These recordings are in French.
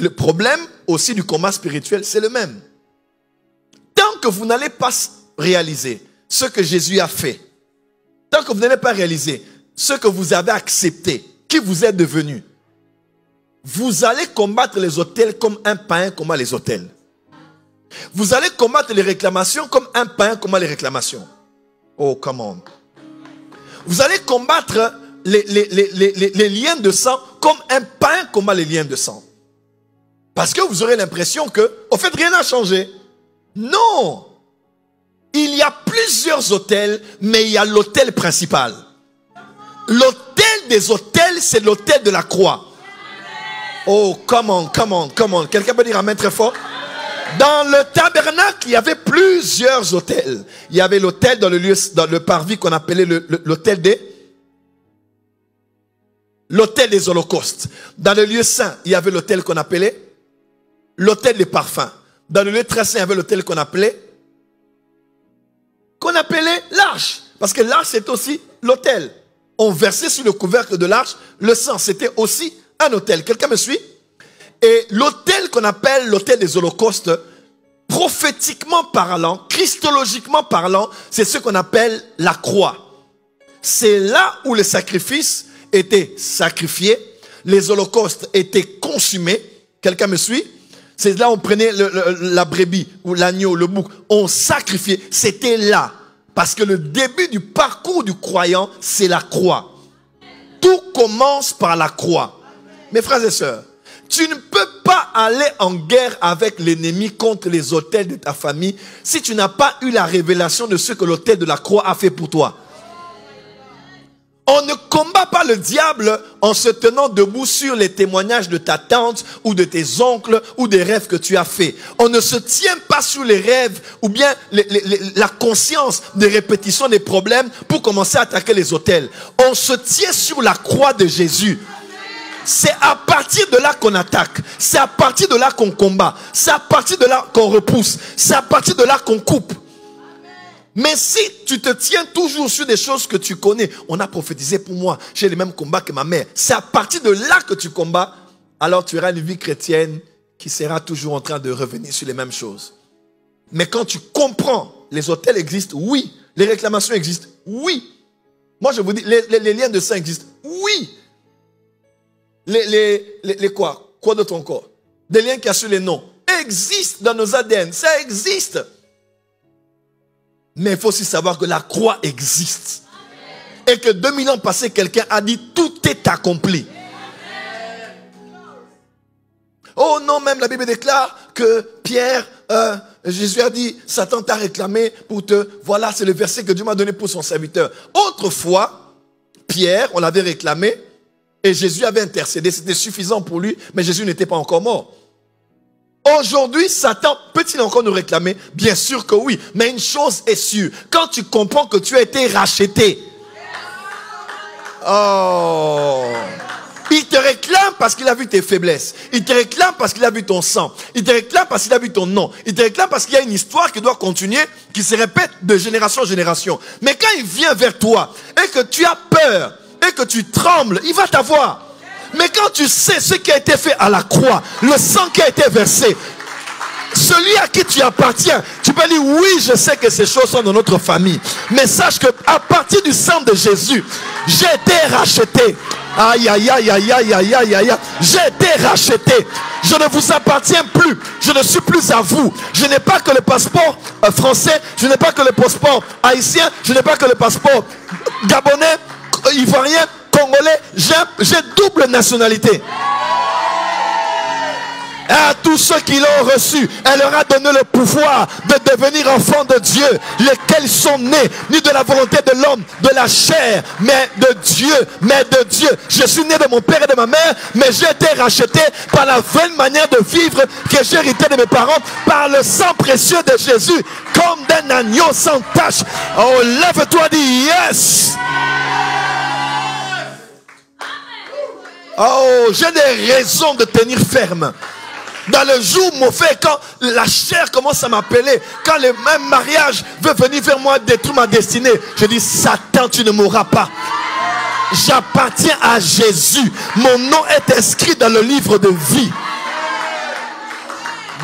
Mais le problème aussi du combat spirituel, c'est le même. Tant que vous n'allez pas réaliser ce que Jésus a fait, tant que vous n'allez pas réaliser ce que vous avez accepté, qui vous êtes devenu, vous allez combattre les autels comme un païen combat les autels. Vous allez combattre les réclamations comme un païen combat les réclamations. Oh, come on. Vous allez combattre les liens de sang comme un païen combat les liens de sang. Parce que vous aurez l'impression que, au fait, rien n'a changé. Non. Il y a plusieurs autels, mais il y a l'autel principal. L'autel des autels, c'est l'autel de la croix. Oh, come on. Quelqu'un peut dire amen très fort? Dans le tabernacle, il y avait plusieurs autels. Il y avait l'autel dans le parvis qu'on appelait l'autel des holocaustes. Dans le lieu saint, il y avait l'autel qu'on appelait l'autel des parfums. Dans le lieu très saint, il y avait l'autel qu'on appelait l'arche. Parce que l'arche, c'est aussi l'autel. On versait sur le couvercle de l'arche le sang. C'était aussi un autel. Quelqu'un me suit? Et l'autel qu'on appelle l'autel des holocaustes, prophétiquement parlant, christologiquement parlant, c'est ce qu'on appelle la croix. C'est là où les sacrifices étaient sacrifiés, les holocaustes étaient consumés. Quelqu'un me suit? C'est là où on prenait la brebis ou l'agneau, le bouc, on sacrifiait. C'était là. Parce que le début du parcours du croyant, c'est la croix. Tout commence par la croix. Mes frères et sœurs, tu ne peux pas aller en guerre avec l'ennemi contre les autels de ta famille si tu n'as pas eu la révélation de ce que l'autel de la croix a fait pour toi. On ne combat pas le diable en se tenant debout sur les témoignages de ta tante ou de tes oncles ou des rêves que tu as faits. On ne se tient pas sur les rêves ou bien la conscience des répétitions des problèmes pour commencer à attaquer les autels. On se tient sur la croix de Jésus. C'est à partir de là qu'on attaque. C'est à partir de là qu'on combat. C'est à partir de là qu'on repousse. C'est à partir de là qu'on coupe. Mais si tu te tiens toujours sur des choses que tu connais, on a prophétisé pour moi, j'ai les mêmes combats que ma mère. C'est à partir de là que tu combats, alors tu auras une vie chrétienne qui sera toujours en train de revenir sur les mêmes choses. Mais quand tu comprends, les autels existent, oui. Les réclamations existent, oui. Moi je vous dis, les liens de sang existent, oui. Les quoi? Quoi d'autre encore? Des liens qui assurent les noms existent dans nos ADN, ça existe. Mais il faut aussi savoir que la croix existe. Et que 2000 ans passés, quelqu'un a dit tout est accompli. Oh non, même la Bible déclare que Pierre, Jésus a dit, Satan t'a réclamé pour te... Voilà, c'est le verset que Dieu m'a donné pour son serviteur. Autrefois, Pierre, on l'avait réclamé et Jésus avait intercédé. C'était suffisant pour lui, mais Jésus n'était pas encore mort. Aujourd'hui, Satan peut-il encore nous réclamer? Bien sûr que oui. Mais une chose est sûre. Quand tu comprends que tu as été racheté. Oh. Il te réclame parce qu'il a vu tes faiblesses. Il te réclame parce qu'il a vu ton sang. Il te réclame parce qu'il a vu ton nom. Il te réclame parce qu'il y a une histoire qui doit continuer, qui se répète de génération en génération. Mais quand il vient vers toi et que tu as peur et que tu trembles, il va t'avoir. Mais quand tu sais ce qui a été fait à la croix, le sang qui a été versé, celui à qui tu appartiens, tu peux dire oui, je sais que ces choses sont dans notre famille. Mais sache qu'à partir du sang de Jésus, j'ai été racheté. Aïe, aïe, aïe, aïe, aïe, aïe, aïe, aïe. J'ai été racheté. Je ne vous appartiens plus. Je ne suis plus à vous. Je n'ai pas que le passeport français. Je n'ai pas que le passeport haïtien. Je n'ai pas que le passeport gabonais, ivoirien, congolais. J'ai double nationalité. À tous ceux qui l'ont reçu, elle leur a donné le pouvoir de devenir enfants de Dieu, lesquels sont nés, ni de la volonté de l'homme, de la chair, mais de Dieu. Je suis né de mon père et de ma mère, mais j'ai été racheté par la vaine manière de vivre que j'ai hérité de mes parents, par le sang précieux de Jésus, comme d'un agneau sans tache. Oh, lève-toi, dis yes. Oh, j'ai des raisons de tenir ferme. Dans le jour mauvais, quand la chair commence à m'appeler, quand le même mariage veut venir vers moi détruire ma destinée, je dis Satan, tu ne mourras pas. J'appartiens à Jésus. Mon nom est inscrit dans le livre de vie.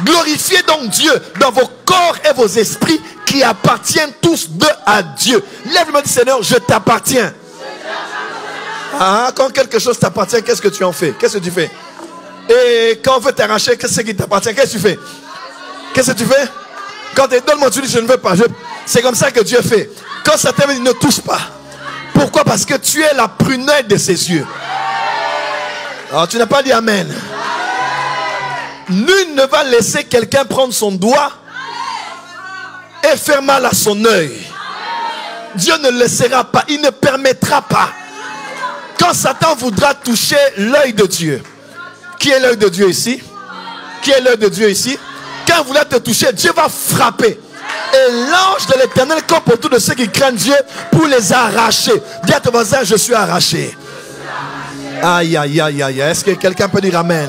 Glorifiez donc Dieu dans vos corps et vos esprits qui appartiennent tous deux à Dieu. Lève-le, dis Seigneur, je t'appartiens. Ah, quand quelque chose t'appartient, qu'est-ce que tu en fais? Qu'est-ce que tu fais? Et quand on veut t'arracher, qu'est-ce qui t'appartient? Qu'est-ce que tu fais? Qu'est-ce que tu fais? Quand tu donnes-moi, tu dis je ne veux pas. C'est comme ça que Dieu fait. Quand ça t'aime, il ne touche pas. Pourquoi? Parce que tu es la prunelle de ses yeux. Alors tu n'as pas dit amen. Nul ne va laisser quelqu'un prendre son doigt et faire mal à son œil. Dieu ne le laissera pas. Il ne permettra pas. Quand Satan voudra toucher l'œil de Dieu. Qui est l'œil de Dieu ici? Qui est l'œil de Dieu ici? Quand il voudra te toucher, Dieu va frapper. Et l'ange de l'Éternel campe autour de ceux qui craignent Dieu pour les arracher. Dis à ton voisin, je suis arraché. Aïe, aïe, aïe, aïe. Est-ce que quelqu'un peut dire amen?